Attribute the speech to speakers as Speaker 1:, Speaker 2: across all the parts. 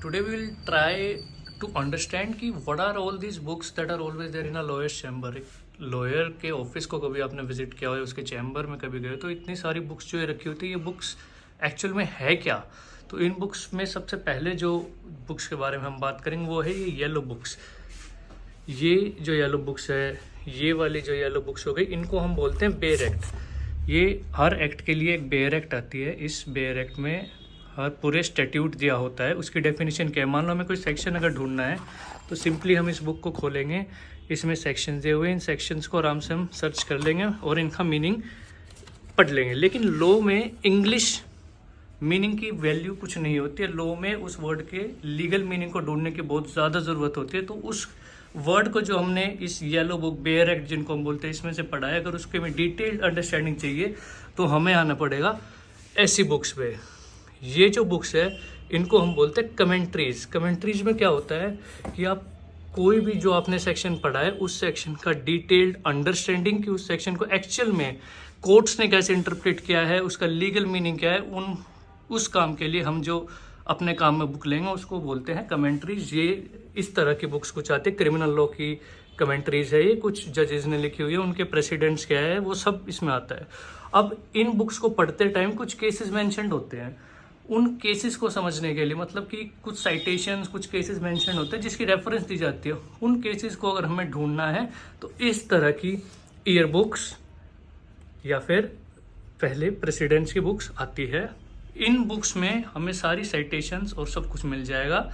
Speaker 1: Today we will try to understand कि what are all these books that are always there in a lawyer's chamber. Lawyer के office को कभी आपने visit किया हो या उसके चैम्बर में कभी गए तो इतनी सारी बुक्स जो ये रखी होती है, ये बुक्स एक्चुअल में है क्या? तो इन बुक्स में सबसे पहले जो बुक्स के बारे में हम बात करेंगे वो है ये येलो बुक्स। ये जो येलो बुक्स है, ये वाली जो येलो बुक्स हो गई, इनको हम बोलते हैं बेयर एक्ट। ये हर एक्ट के लिए एक बेयर एक्ट आती है। इस बेयर एक्ट में हर पूरे स्टैट्यूट दिया होता है। उसकी डेफिनेशन क्या है? मान लो हमें कोई सेक्शन अगर ढूंढना है तो सिंपली हम इस बुक को खोलेंगे, इसमें सेक्शन दिए हुए हैं, इन सेक्शंस को आराम से हम सर्च कर लेंगे और इनका मीनिंग पढ़ लेंगे। लेकिन लॉ में इंग्लिश मीनिंग की वैल्यू कुछ नहीं होती है। लॉ में उस वर्ड के लीगल मीनिंग को ढूंढने की बहुत ज़्यादा ज़रूरत होती है। तो उस वर्ड को जो हमने इस येलो बुक बेयर एक्ट जिनको हम बोलते हैं इसमें से पढ़ा है, अगर उसके में डिटेल्ड अंडरस्टैंडिंग चाहिए तो हमें आना पड़ेगा ऐसी बुक्स पे। ये जो बुक्स है इनको हम बोलते हैं कमेंट्रीज। कमेंट्रीज में क्या होता है कि आप कोई भी जो आपने सेक्शन पढ़ा है उस सेक्शन का डिटेल्ड अंडरस्टैंडिंग कि उस सेक्शन को एक्चुअल में कोर्ट्स ने कैसे इंटरप्रेट किया है, उसका लीगल मीनिंग क्या है, उस काम के लिए हम जो अपने काम में बुक लेंगे उसको बोलते हैं कमेंट्रीज। ये इस तरह की बुक्स कुछ आती है। क्रिमिनल लॉ की कमेंट्रीज है, ये कुछ जजेस ने लिखी हुई है, उनके प्रेसिडेंट्स क्या है वो सब इसमें आता है। अब इन बुक्स को पढ़ते टाइम कुछ केसेस मेंशन्ड होते हैं। उन केसेस को समझने के लिए मतलब कि कुछ साइटेशंस, कुछ केसेस मेंशन होते हैं जिसकी रेफरेंस दी जाती है। उन केसेस को अगर हमें ढूंढना है तो इस तरह की ईयर बुक्स या फिर पहले प्रेसिडेंट्स की बुक्स आती है। इन बुक्स में हमें सारी साइटेशंस और सब कुछ मिल जाएगा।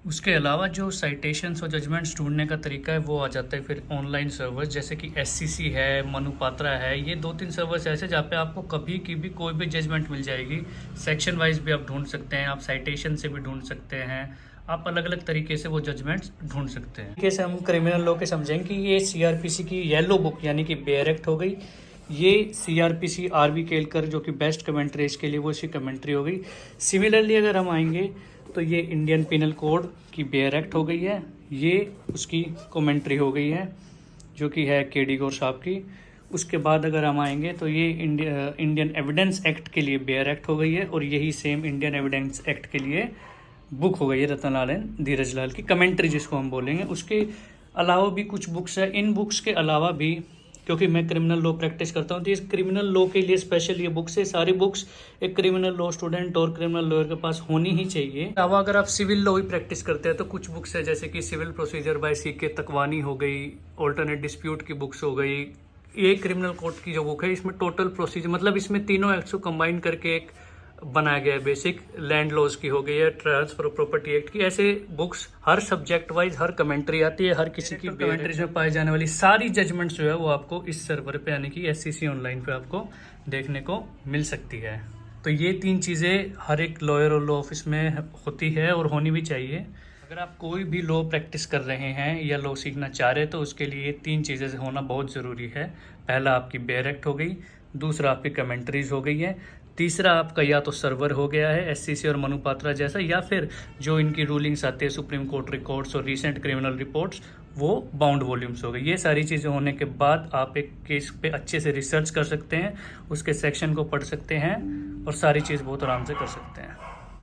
Speaker 1: उसके अलावा जो साइटेशंस और जजमेंट्स ढूंढने का तरीका है वो आ जाता है फिर ऑनलाइन सर्वर्स, जैसे कि SCC है, मनुपात्रा है। ये 2-3 सर्वर्स ऐसे जहाँ पे आपको कभी की भी कोई भी जजमेंट मिल जाएगी। सेक्शन वाइज भी आप ढूंढ सकते हैं, आप साइटेशन से भी ढूंढ सकते हैं, आप अलग अलग तरीके से वो जजमेंट्स ढूंढ सकते हैं। जैसे हम क्रिमिनल लॉ के समझेंगे कि ये CRPC की येलो बुक यानी कि बेयर एक्ट हो गई। ये CRPC RV केलकर जो कि बेस्ट कमेंट्रीज के लिए वो इसकी कमेंट्री हो गई। सिमिलरली अगर हम आएंगे तो ये इंडियन पिनल कोड की बेयर एक्ट हो गई है, ये उसकी कमेंट्री हो गई है जो कि है KD गौर साहब की। उसके बाद अगर हम आएंगे तो ये इंडियन एविडेंस एक्ट के लिए बेयर एक्ट हो गई है और यही सेम इंडियन एविडेंस एक्ट के लिए बुक हो गई है रतनलाल एंड धीरज लाल की कमेंट्री जिसको हम बोलेंगे। उसके अलावा भी कुछ बुक्स है। इन बुक्स के अलावा भी क्योंकि मैं क्रिमिनल लॉ प्रैक्टिस करता हूँ तो इस क्रिमिनल लॉ के लिए स्पेशल ये बुक्स है। सारी बुक्स एक क्रिमिनल लॉ स्टूडेंट और क्रिमिनल लॉयर के पास होनी ही चाहिए। अलावा अगर आप सिविल लॉ भी प्रैक्टिस करते हैं तो कुछ बुक्स है जैसे कि सिविल प्रोसीजर बाय CK तकवानी हो गई, ऑल्टरनेट डिस्प्यूट की बुक्स हो गई। ये क्रिमिनल कोर्ट की जो बुक है इसमें टोटल प्रोसीजर मतलब इसमें तीनों एक्ट्स को कंबाइन करके एक बनाया गया है। बेसिक लैंड लॉज की हो गई है, ट्रांसफर ऑफ प्रॉपर्टी एक्ट की। ऐसे बुक्स हर सब्जेक्ट वाइज हर कमेंट्री आती है, हर किसी की कमेंट्रीज में पाई जाने वाली सारी जजमेंट्स जो है वो आपको इस सर्वर पे यानी कि SCC ऑनलाइन पे आपको देखने को मिल सकती है। तो ये 3 चीज़ें हर एक लॉयर और लॉ ऑफिस में होती है और होनी भी चाहिए। अगर आप कोई भी लॉ प्रैक्टिस कर रहे हैं या लॉ सीखना चाह रहे हैं तो उसके लिए 3 चीज़ें से होना बहुत ज़रूरी है। पहला आपकी बेयर एक्ट हो गई, दूसरा आपकी कमेंट्रीज हो गई है, तीसरा आपका या तो सर्वर हो गया है SCC और मनुपात्रा जैसा, या फिर जो इनकी रूलिंग्स आती है सुप्रीम कोर्ट रिकॉर्ड्स और रीसेंट क्रिमिनल रिपोर्ट्स वो बाउंड वॉल्यूम्स हो गई। ये सारी चीज़ें होने के बाद आप एक केस पे अच्छे से रिसर्च कर सकते हैं, उसके सेक्शन को पढ़ सकते हैं और सारी चीज़ बहुत आराम से कर सकते हैं।